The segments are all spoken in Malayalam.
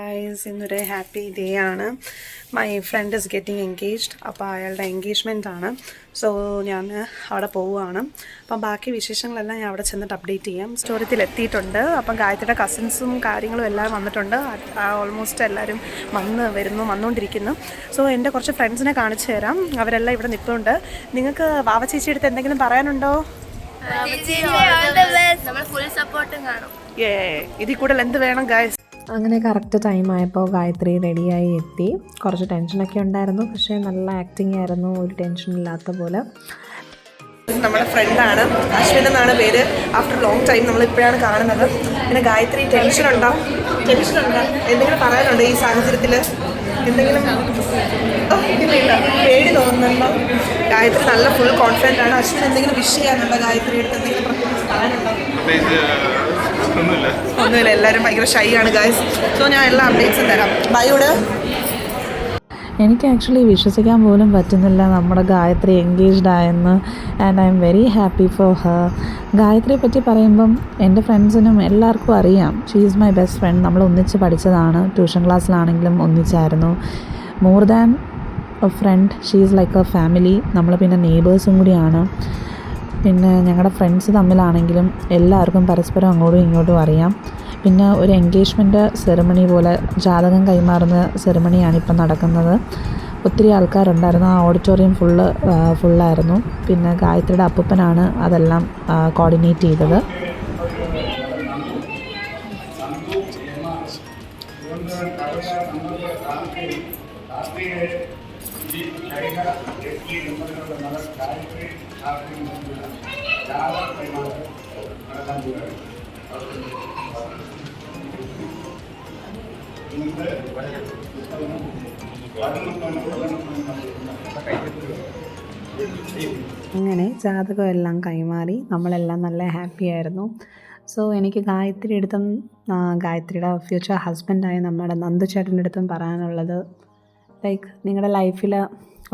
ഗൈസ്, ഇന്നൊരു ഹാപ്പി ഡേ ആണ്. My friend is getting engaged. അപ്പോൾ അയാളുടെ എൻഗേജ്മെൻ്റ് ആണ്. സോ ഞാൻ അവിടെ പോവുകയാണ്. അപ്പം ബാക്കി വിശേഷങ്ങളെല്ലാം ഞാൻ അവിടെ ചെന്നിട്ട് അപ്ഡേറ്റ് ചെയ്യാം. സ്റ്റോറിയത്തിൽ എത്തിയിട്ടുണ്ട്. അപ്പം ഗായത്രിയുടെ കസിൻസും കാര്യങ്ങളും എല്ലാം വന്നിട്ടുണ്ട്. ഓൾമോസ്റ്റ് എല്ലാവരും വന്നുകൊണ്ടിരിക്കുന്നു. സോ എൻ്റെ കുറച്ച് ഫ്രണ്ട്സിനെ കാണിച്ചു തരാം. അവരെല്ലാം ഇവിടെ നിൽപ്പുണ്ട്. നിങ്ങൾക്ക് വാവ ചേച്ചി അടുത്ത് എന്തെങ്കിലും പറയാനുണ്ടോ? ഇതിൽ കൂടുതൽ എന്ത് വേണം ഗൈസ്? അങ്ങനെ കറക്റ്റ് ടൈമായപ്പോൾ ഗായത്രി റെഡിയായി എത്തി. കുറച്ച് ടെൻഷനൊക്കെ ഉണ്ടായിരുന്നു, പക്ഷേ നല്ല ആക്ടിങ് ആയിരുന്നു, ഒരു ടെൻഷനില്ലാത്ത പോലെ. നമ്മുടെ ഫ്രണ്ടാണ്, അശ്വിൻ എന്നാണ് പേര്. ആഫ്റ്റർ ലോങ് ടൈം നമ്മളിപ്പോഴാണ് കാണുന്നത്. പിന്നെ ഗായത്രി ടെൻഷനുണ്ടോ? എന്തെങ്കിലും പറയാനുണ്ടോ ഈ സാഹചര്യത്തിൽ? എന്തെങ്കിലും പേടി തോന്നുന്നുണ്ടോ? ഗായത്രി നല്ല ഫുൾ കോൺഫിഡൻ്റ് ആണ്. അശ്വിൻ എന്തെങ്കിലും വിഷ് ചെയ്യാനുണ്ടോ? ഗായത്രി എടുത്ത് എന്തെങ്കിലും പ്രത്യേകിച്ച് പറയാനുണ്ടോ? ഒന്നുമില്ല, എല്ലാവരും ഭയങ്കര ഷൈ ആണ് ഗൈസ്. സോ ഞാൻ എല്ലാ അപ്ഡേറ്റ്സും തരാം. ബൈയോട്. എനിക്ക് ആക്ച്വലി വിശ്വസിക്കാൻ പോലും പറ്റുന്നില്ല നമ്മുടെ ഗായത്രി എൻഗേജ്ഡ് ആയെന്ന്. And I'm very happy for her. ഗായത്രിയെ പറ്റി പറയുമ്പം എൻ്റെ ഫ്രണ്ട്സിനും എല്ലാവർക്കും അറിയാം. She is my best friend. നമ്മൾ ഒന്നിച്ച് പഠിച്ചതാണ്. ട്യൂഷൻ ക്ലാസ്സിലാണെങ്കിലും ഒന്നിച്ചായിരുന്നു. More than a friend, she is like a family. നമ്മൾ പിന്നെ നെയ്ബേഴ്സും കൂടിയാണ്. പിന്നെ ഞങ്ങളുടെ ഫ്രണ്ട്സ് തമ്മിലാണെങ്കിലും എല്ലാവർക്കും പരസ്പരം അങ്ങോട്ടും ഇങ്ങോട്ടും അറിയാം. പിന്നെ ഒരു എൻഗേജ്മെൻറ്റ് സെറിമണി പോലെ ജാതകം കൈമാറുന്ന സെറിമണിയാണ് ഇപ്പം നടക്കുന്നത്. ഒത്തിരി ആൾക്കാരുണ്ടായിരുന്നു. ആ ഓഡിറ്റോറിയം ഫുള്ളായിരുന്നു. പിന്നെ ഗായത്രിയുടെ അപ്പൂപ്പനാണ് അതെല്ലാം കോർഡിനേറ്റ് ചെയ്തത്. അങ്ങനെ ജാതകം എല്ലാം കൈമാറി നമ്മളെല്ലാം നല്ല ഹാപ്പി ആയിരുന്നു. സോ എനിക്ക് ഗായത്രി അടുത്തും ഗായത്രിയുടെ ഫ്യൂച്ചർ ഹസ്ബൻഡായ നമ്മുടെ നന്ദു ചേട്ടൻ്റെ അടുത്തും പറയാനുള്ളത്, ലൈക്ക് നിങ്ങളുടെ ലൈഫിൽ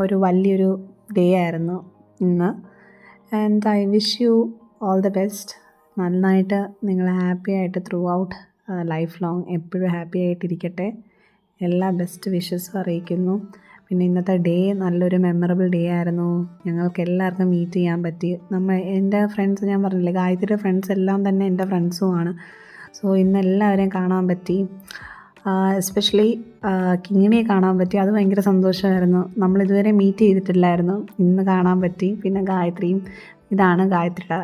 ഒരു വലിയൊരു ഡേ ആയിരുന്നു ഇന്ന്. And I wish you all the best. നന്നായിട്ട് നിങ്ങൾ ഹാപ്പി ആയിട്ട് ത്രൂ ഔട്ട് ലൈഫ് ലോങ് എപ്പോഴും ഹാപ്പി ആയിട്ടിരിക്കട്ടെ. എല്ലാ ബെസ്റ്റ് വിഷസും അറിയിക്കുന്നു. പിന്നെ ഇന്നത്തെ ഡേ നല്ലൊരു മെമ്മറബിൾ ഡേ ആയിരുന്നു. ഞങ്ങൾക്ക് എല്ലാവർക്കും മീറ്റ് ചെയ്യാൻ പറ്റി. എൻ്റെ ഫ്രണ്ട്സ്, ഞാൻ പറഞ്ഞില്ലേ, ഗായത്രിയുടെ ഫ്രണ്ട്സ് എല്ലാം തന്നെ എൻ്റെ ഫ്രണ്ട്സുമാണ്. സോ ഇന്ന് എല്ലാവരെയും കാണാൻ പറ്റി. എസ്പെഷ്യലി കിങ്ങിണിയെ കാണാൻ പറ്റി. അത് ഭയങ്കര സന്തോഷമായിരുന്നു. നമ്മളിതുവരെ മീറ്റ് ചെയ്തിട്ടില്ലായിരുന്നു, ഇന്ന് കാണാൻ പറ്റി. പിന്നെ ഗായത്രിയും, ഇതാണ് ഗായത്രിയുടെ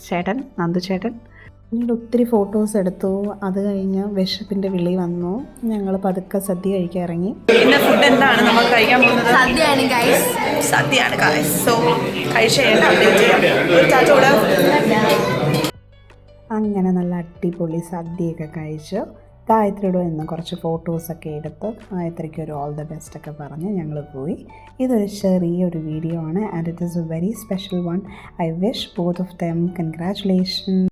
ചേട്ടൻ, നന്ദു ചേട്ടൻ. പിന്നീട് ഒത്തിരി ഫോട്ടോസ് എടുത്തു. അത് കഴിഞ്ഞ് വിശപ്പിൻ്റെ വിളി വന്നു. ഞങ്ങൾ പതുക്കെ സദ്യ കഴിക്കാൻ ഇറങ്ങി. പിന്നെ ഫുഡ് എന്താണ് നമ്മൾ കഴിക്കാൻ പോകുന്നത്? സദ്യയാണ് ഗൈസ്. സോ കഴിച്ച് ഒരു ചാച്ചോട്. അങ്ങനെ നല്ല അടിപൊളി സദ്യയൊക്കെ കഴിച്ച് ഗായത്രിയുടെ നിന്ന് കുറച്ച് ഫോട്ടോസൊക്കെ എടുത്ത് ഗായത്രിക്ക് ഒരു ഓൾ ദ ബെസ്റ്റ് ഒക്കെ പറഞ്ഞ് ഞങ്ങൾ പോയി. ഇതൊരു ചെറിയൊരു വീഡിയോ ആണ്, and it is A very special one. I wish both of them congratulation.